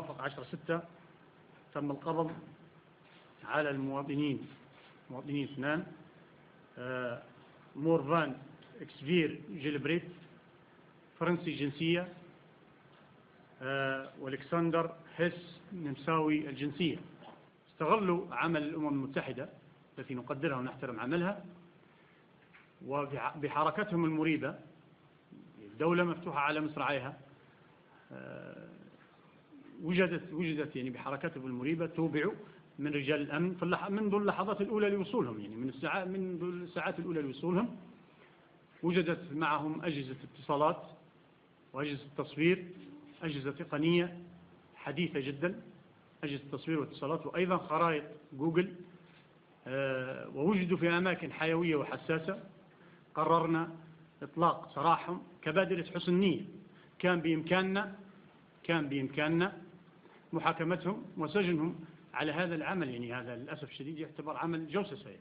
الموافق 10/6 تم القبض على المواطنين 2: مورفان إكسفير جيلبريت فرنسي الجنسية، والكسندر هيس نمساوي الجنسية. استغلوا عمل الأمم المتحدة التي نقدرها ونحترم عملها، وبحركتهم المريبة، الدولة مفتوحة على مصراعيها، وجدت يعني بحركتهم المريبة توبعوا من رجال الأمن منذ اللحظات الأولى لوصولهم، يعني منذ الساعات الأولى لوصولهم. وجدت معهم أجهزة اتصالات وأجهزة تصوير، أجهزة تقنية حديثة جدا، أجهزة تصوير واتصالات، وأيضا خرائط جوجل. ووجدوا في أماكن حيوية وحساسة. قررنا إطلاق سراحهم كبادرة حسن نية. كان بإمكاننا محاكمتهم وسجنهم على هذا العمل، يعني هذا للأسف الشديد يعتبر عمل جوسسي.